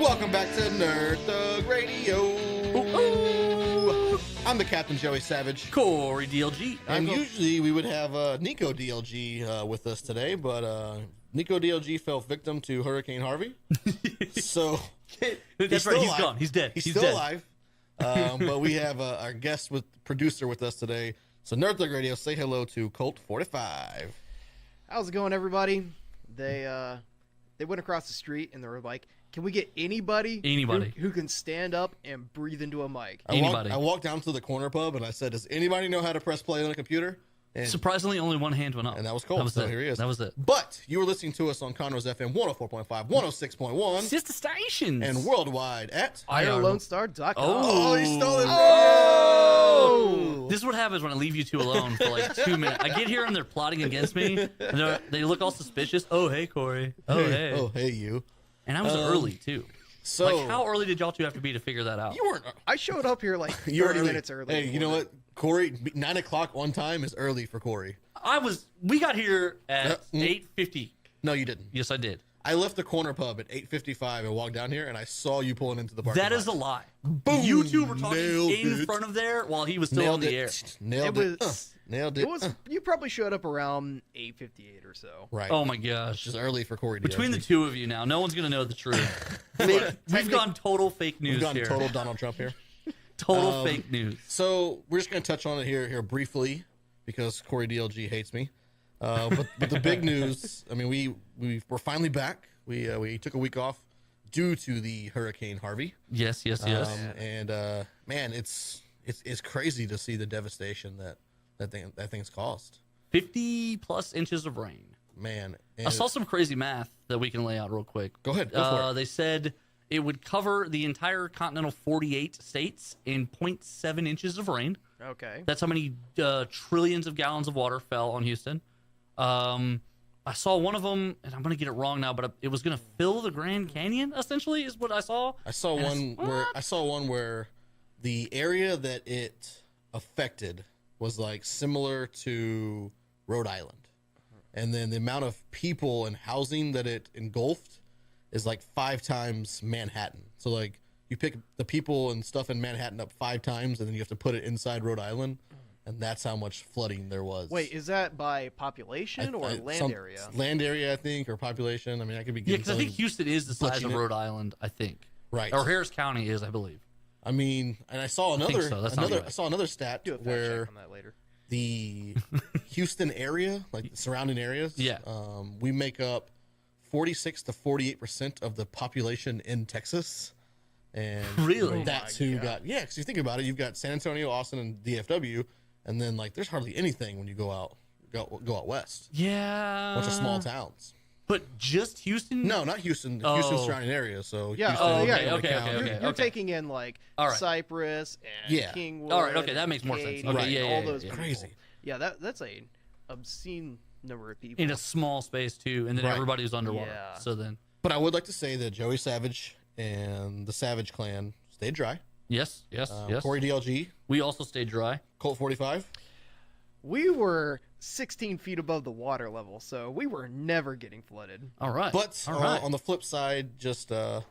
Welcome back to Nerd Thug Radio. Ooh. I'm the Captain Joey Savage. Corey DLG. And usually we would have Nico DLG with us today, but Nico DLG fell victim to Hurricane Harvey. So that's right. He's gone. He's dead. He's still alive. But we have our guest producer with us today. So Nerd Thug Radio, say hello to Colt 45. How's it going, everybody? They went across the street and they were like, "Can we get anybody who can stand up and breathe into a mic?" I walked down to the corner pub and I said, "Does anybody know how to press play on a computer?" And surprisingly, only one hand went up. And that was Colt. So here he is. That was it. But you were listening to us on Conroe's FM 104.5, 106.1. Sister stations. And worldwide at IronLoneStar.com. Oh, he stole it. Oh! This is what happens when I leave you two alone for like 2 minutes. I get here and they're plotting against me. And they look all suspicious. Oh, hey, Corey. Oh, hey. Oh, hey, you. And I was early, too. So, like, how early did y'all two have to be to figure that out? You weren't. I showed up here like 30 minutes early. Hey, you know what? Corey, 9 o'clock on time is early for Corey. We got here at 8:50. No, you didn't. Yes, I did. I left the corner pub at 8:55 and walked down here, and I saw you pulling into the parking lot. That is a lie. Boom. You two were talking in front of there while he was still on the air. Nailed it. Nailed it. It was. You probably showed up around 8:58 or so. Right. Oh my gosh. Which is early for Corey. Between the two of you now, no one's gonna know the truth. We've gone total fake news here. We've gone total Donald Trump here. Total fake news. So we're just gonna touch on it here briefly because Corey DLG hates me. But the big news. I mean, we're finally back. We took a week off due to the Hurricane Harvey. Yes. And man, it's crazy to see the devastation that thing's caused. 50 plus inches of rain. Man, I saw some crazy math that we can lay out real quick. Go ahead. Go for it. They said it would cover the entire continental 48 states in 0.7 inches of rain. Okay. That's how many trillions of gallons of water fell on Houston. I saw one of them, and I'm going to get it wrong now, but it was going to fill the Grand Canyon, essentially, is what I saw. I saw one where the area that it affected was like similar to Rhode Island. And then the amount of people and housing that it engulfed is like 5 times Manhattan. So like you pick the people and stuff in Manhattan up 5 times, and then you have to put it inside Rhode Island. And that's how much flooding there was. Wait, is that by population or land area? Land area, I think, or population. I mean, I could be. Yeah, because I think Houston is the size of Rhode Island. I think. Right. Or Harris County is, I believe. I mean, and I saw another stat Do a fact where check on that later. The Houston area, like the surrounding areas, yeah, we make up 46 to 48% of the population in Texas. And really, that's who got because you think about it, you've got San Antonio, Austin, and DFW. And then, like, there's hardly anything when you go out west. Yeah. A bunch of small towns. But just Houston? No, not Houston. Oh. Houston surrounding areas. So yeah. Houston, Okay. You're taking in like Cypress and Kingwood. All right. Okay, that makes more sense. Okay, right. All those crazy. Yeah, that's a obscene number of people in a small space too, and then everybody was underwater. Yeah. So then. But I would like to say that Joey Savage and the Savage clan stayed dry. Yes. Corey DLG. We also stayed dry. Colt 45. We were 16 feet above the water level, so we were never getting flooded. All right. But on the flip side, just a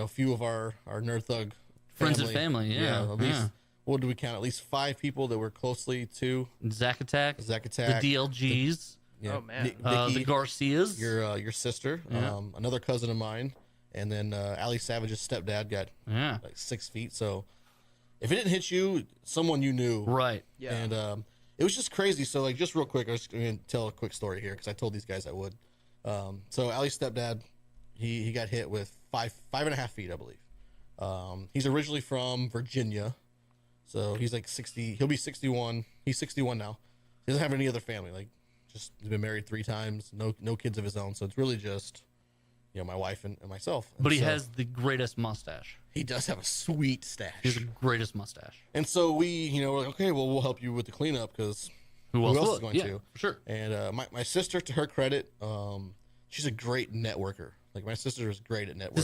few of our Nerd Thug friends and family. Yeah. At least what do we count? At least 5 people that were closely to Zack Attack. The DLGs. Oh man. Nikki, the Garcias. Your sister. Another cousin of mine. And then Ali Savage's stepdad got like 6 feet. So if it didn't hit you, someone you knew. Right. Yeah. And it was just crazy. So like just real quick, I was going to tell a quick story here because I told these guys I would. So Ali's stepdad, he got hit with 5.5 feet, I believe. He's originally from Virginia. So he's like 60. He'll be 61. He's 61 now. He doesn't have any other family. Like just he's been married 3 times. No kids of his own. So it's really just my wife and myself. But he has the greatest mustache. He does have a sweet stash. He's the greatest mustache. And so we're like, okay, well, we'll help you with the cleanup because who else is going to? For sure. And my sister, to her credit, she's a great networker. Like my sister is great at networking.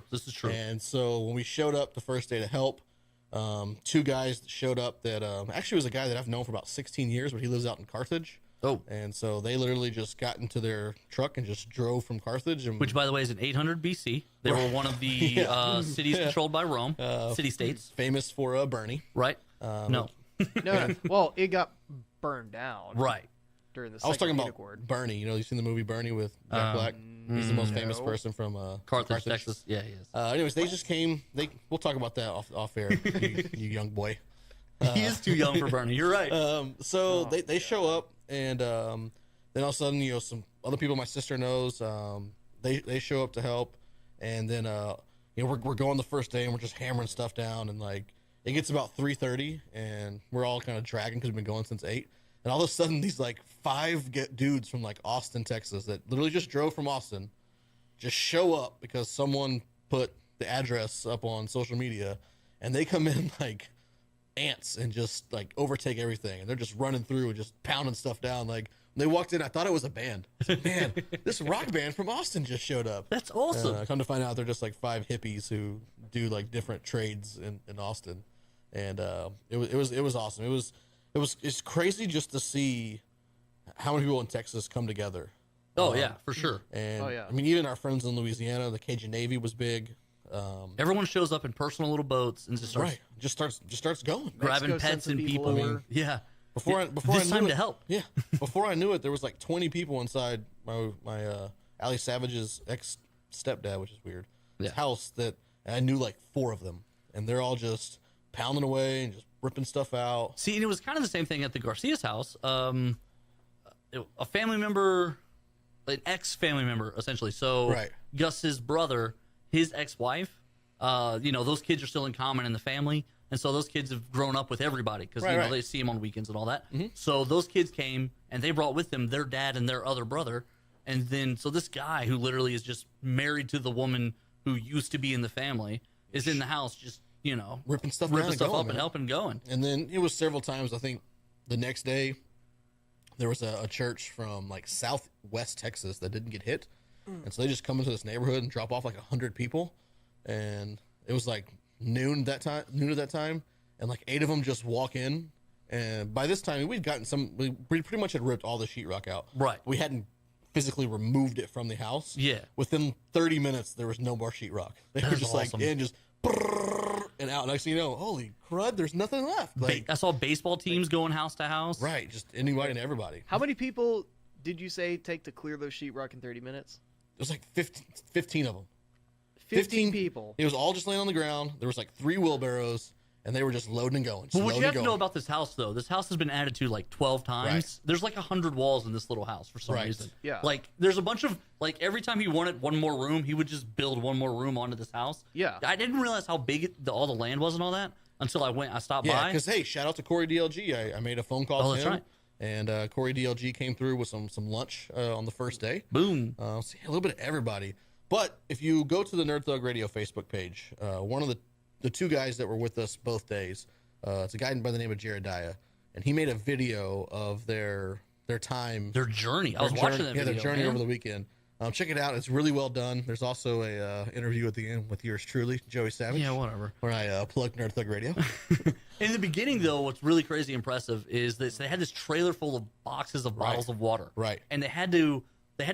This is true. And so when we showed up the first day to help, 2 guys showed up that actually was a guy that I've known for about 16 years, but he lives out in Carthage. Oh. And so they literally just got into their truck and just drove from Carthage. And, Which, by the way, is in 800 BC. They were one of the cities controlled by Rome, city-states. famous for Bernie. Right? No. No. Well, it got burned down. Right. During the I was talking Second about Punic War. Bernie. You know, you've seen the movie Bernie with Jack Black? He's the most famous person from Carthage, Texas. Yeah, he is. Anyways, they just came. We'll talk about that off air, you young boy. He is too young for Bernie. You're right. So they show up, and then all of a sudden, you know, some other people my sister knows, they show up to help, and then you know, we're going the first day, and we're just hammering stuff down, and like it gets about 3:30, and we're all kind of dragging because we've been going since 8. And all of a sudden, these like 5 dudes from like Austin, Texas, that literally just drove from Austin, just show up because someone put the address up on social media, and they come in like ants and just like overtake everything, and they're just running through and just pounding stuff down. Like when they walked in, I thought it was a band. I was like, man, this rock band from Austin just showed up. That's awesome. Come to find out, they're just like 5 hippies who do like different trades in Austin, and it was awesome. It's crazy just to see how many people in Texas come together. Oh yeah, for sure. And I mean, even our friends in Louisiana, the Cajun Navy was big. Everyone shows up in personal little boats and just starts going, Mexico grabbing pets sent some and people people. over. Yeah. Before I time knew to it, help. Yeah. Before I knew it, there was like 20 people inside my Ali Savage's ex stepdad, which is weird. His house that and I knew like 4 of them, and they're all just pounding away and just ripping stuff out. See, and it was kind of the same thing at the Garcia's house. A family member, an ex-family member, essentially. So Gus's brother, his ex-wife, you know, those kids are still in common in the family. And so those kids have grown up with everybody because, you know, they see them on weekends and all that. So those kids came, and they brought with them their dad and their other brother. And then, so this guy who literally is just married to the woman who used to be in the family is in the house just, you know, ripping stuff up and helping going. And then it was several times. I think the next day there was a church from like Southwest Texas that didn't get hit, and so they just come into this neighborhood and drop off like 100 people, and it was like noon at that time, and like 8 of them just walk in, and by this time we'd gotten we pretty much had ripped all the sheetrock out. Right. We hadn't physically removed it from the house. Yeah. Within 30 minutes there was no more sheetrock. They were just awesome. like in just. And out. Next thing you know, holy crud, there's nothing left. Like, I saw baseball teams going house to house. Right, just anybody and everybody. How many people did you say take to clear those sheetrock in 30 minutes? There was like 15 of them. 15 people. It was all just laying on the ground. There was like 3 wheelbarrows, and they were just loading and going. Well, what you have to know about this house, though, this house has been added to like 12 times. Right. There's like 100 walls in this little house for some reason. Yeah. Like, there's a bunch of, like, every time he wanted one more room, he would just build one more room onto this house. Yeah. I didn't realize how big all the land was and all that until I stopped by. Yeah, because, hey, shout out to Corey DLG. I made a phone call to him. Right. And Corey DLG came through with some lunch on the first day. Boom. See, a little bit of everybody. But if you go to the Nerd Thug Radio Facebook page, one of the 2 guys that were with us both days, it's a guy by the name of Jeremiah, and he made a video of their time, their journey. I was watching that video. Yeah, their journey over the weekend. Check it out; it's really well done. There's also a interview at the end with yours truly, Joey Savage. Yeah, whatever. Where I plugged Nerd Thug Radio. In the beginning, though, what's really crazy impressive is that they had this trailer full of boxes of bottles of water. Right. And they had to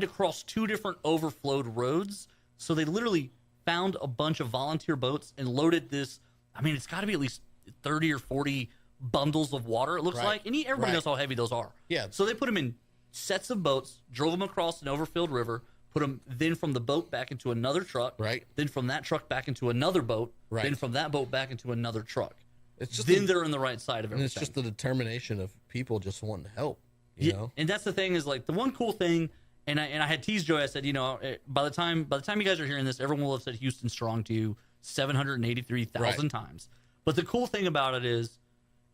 cross 2 different overflowed roads. So they literally found a bunch of volunteer boats and loaded this. I mean, it's got to be at least 30 or 40 bundles of water, it looks like. And everybody knows how heavy those are. Yeah. So they put them in sets of boats, drove them across an overfilled river, put them then from the boat back into another truck. Right. Then from that truck back into another boat. Right. Then from that boat back into another truck. It's just they're on the right side of everything. And it's just the determination of people just wanting to help. You know? And that's the thing is like the one cool thing. And I had teased Joey. I said, you know, by the time you guys are hearing this, everyone will have said Houston Strong to you 783,000 times. But the cool thing about it is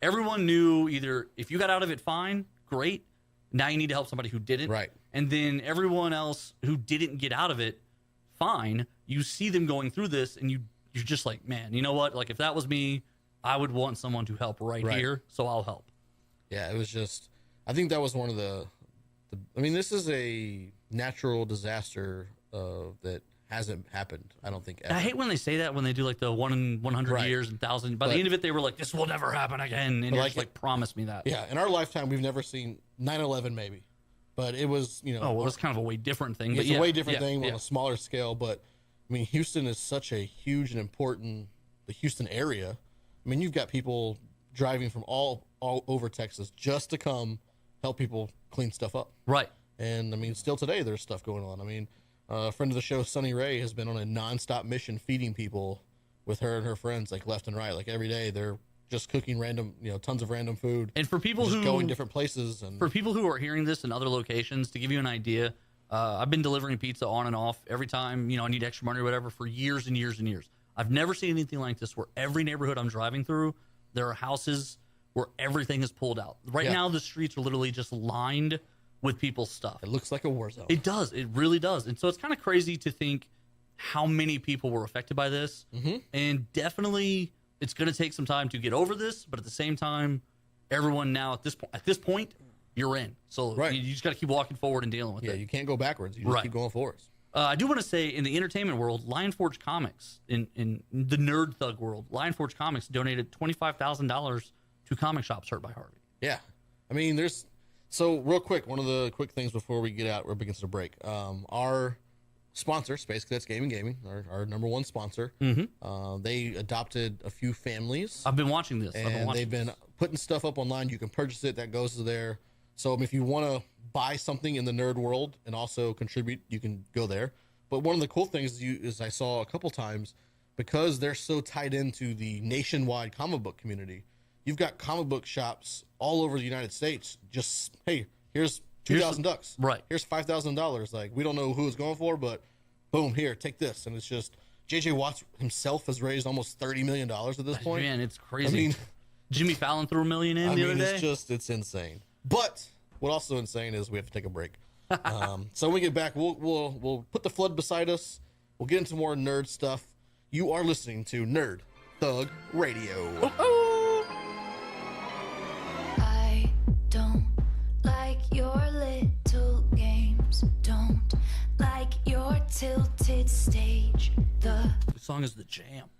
everyone knew either if you got out of it fine, great. Now you need to help somebody who didn't. Right. And then everyone else who didn't get out of it fine, you see them going through this and you're just like, man, you know what? Like if that was me, I would want someone to help right here, so I'll help. Yeah, it was just, I think that was one of I mean, this is a natural disaster that hasn't happened, I don't think, ever. I hate when they say that when they do like the 1 in 100 years and 1,000. By the end of it, they were like, this will never happen again. And you're like, promise me that. Yeah, in our lifetime, we've never seen 9/11 maybe, but it was, you know. Oh, well, it's kind of a way different thing. It's a way different thing on a smaller scale, but I mean, Houston is such a huge and important, the Houston area. I mean, you've got people driving from all over Texas just to come help people clean stuff up. Right. And I mean, still today, there's stuff going on. I mean, a friend of the show, Sunny Ray, has been on a nonstop mission feeding people with her and her friends, like left and right. Like every day, they're just cooking random, you know, tons of random food. And for people who going different places, and for people who are hearing this in other locations, to give you an idea, I've been delivering pizza on and off every time, you know, I need extra money or whatever for years and years and years. I've never seen anything like this where every neighborhood I'm driving through, there are houses where everything is pulled out. Right now, the streets are literally just lined with people's stuff. It looks like a war zone. It does. It really does. And so it's kind of crazy to think how many people were affected by this. Mm-hmm. And definitely it's going to take some time to get over this. But at the same time, everyone now at this point, you're in. So you just got to keep walking forward and dealing with it. Yeah, you can't go backwards. You just keep going forwards. I do want to say, in the entertainment world, Lionforge Comics, in the nerd thug world, Lionforge Comics donated $25,000 to comic shops hurt by Harvey. Yeah. I mean, so real quick, one of the quick things before we get out, we're up against a break. Our sponsor, Space Cadets Gaming, our number one sponsor, they adopted a few families. I've been watching this. And they've been putting stuff up online. You can purchase it. That goes to there. So if you want to buy something in the nerd world and also contribute, you can go there. But one of the cool things is I saw a couple times, because they're so tied into the nationwide comic book community, you've got comic book shops all over the United States. Just, hey, here's $2,000. Right. Here's $5,000. Like, we don't know who it's going for, but boom, here, take this. And it's just, J.J. Watts himself has raised almost $30 million at this point. Man, it's crazy. I mean, Jimmy Fallon threw $1 million in the other day. It's insane. But what also insane is we have to take a break. So when we get back, we'll put the flood beside us. We'll get into more nerd stuff. You are listening to Nerd Thug Radio. I don't like your little games. Don't like your tilted stage. The song is the jam.